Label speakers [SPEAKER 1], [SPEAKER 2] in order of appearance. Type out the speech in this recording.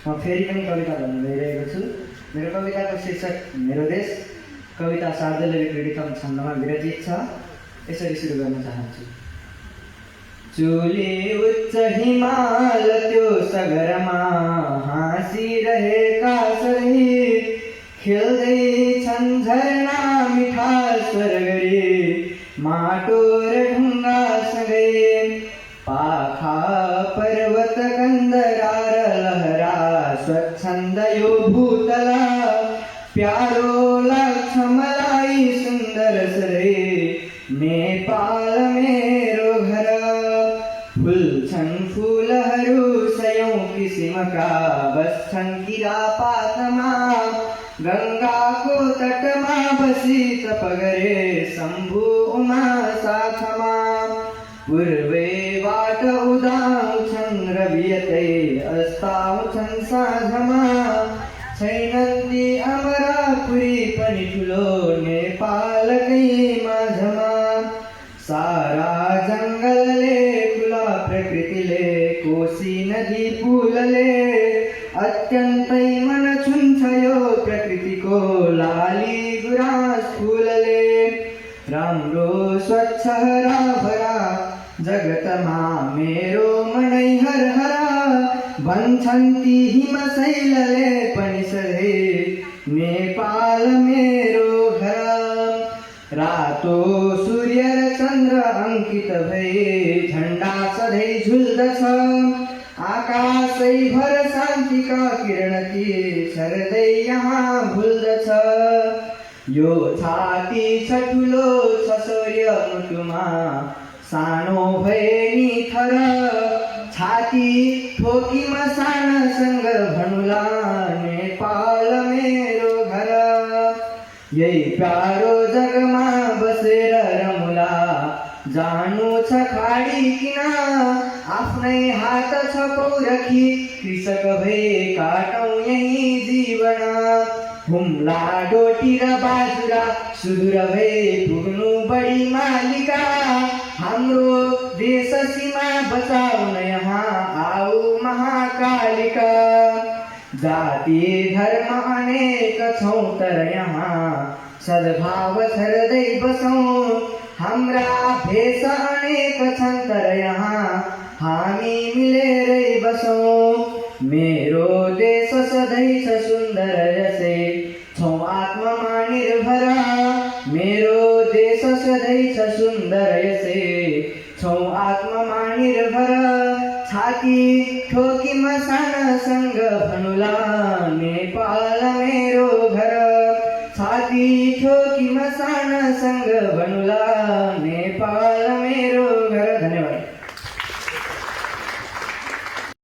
[SPEAKER 1] म फेरि पनि कविता भन्न गइरहेको छु। मेरो कविताको शीर्षक मेरो देश। कविता शार्दूल क्रीडितम छन्दमा विरचित छ। यसरी सुरु गर्न चाहन्छु। चुली उच्च हिमाल त्यो सगरमा हाँसिरहेका सही खेल्दै छन् झरना मिठा स्वर गरी माटो र ढुङ्गासँगै पाखा पर्वत कन्दरा र लहरा स्वच्छन्द यो भूतला प्यारो लाग्छ मलाई सुन्दर सरै नेपाल मेरो घर। फुल्छन् फुलहरू सयौं किसिमका बस्छन् किरापातमा गङ्गाको तटमा बसी तप गरे शम्भु उमा साथमा। पूर्वैबाट उदाउँछन् रवियतै अस्ताउँछन् साँझमा छैनन् ती अमरापुरी पनि ठुलो नेपालकै माझमा। सारा जङ्गलले खुला प्रकृतिले कोशी नदी पुलले अत्यन्तै मन छुन्छ यो प्रकृतिको लाली गुराँस फुलले। राम्रो स्वच्छ हराभरा जगतमा मेरो मनै हरहरा भन्छन् ती हिमशैलले पनि सधैँ नेपाल मेरो घर। रातो सूर्य र चन्द्र अङ्कित भई झण्डा सधैँ झुल्दछ आकाशैभर शान्तिका किरण ती छर्दै यहाँ भुल्दछ। यो छाती छ ठुलो छ शौर्य मुटुमा सानो भए नि थर छाती ठोकी मसानसँग भनुला नेपाल मेरो घर। यही प्यारो जगमा बसेर रमुला जानु छ खाडी किन आफ्नै हात छ पौरखी कृषक भए काटौँ यही जीवन। हुम्ला डोटी र बाजुरा सुदूर भए पुग्नु बढी मालिका हाम्रो देश सीमा बचाउन यहाँ आऊ महाकालिका। जाति धर्म अनेक छौँ तर यहाँ सद्भाव छर्दै बसौँ। हाम्रा भेष अनेक छन् तर यहाँ हामी मिलेरै बसौँ। मेरो देश सधैँ छ सुन्दर यसै छौँ आत्ममा निर्भर। मेरो देश सधैँ छ सुन्दर यसै छौँ आत्ममा निर्भर। छाती ठोकी मसानसँग भनुला नेपाल मेरो घर। छाती ठोकी मसानसँग भनुला नेपाल मेरो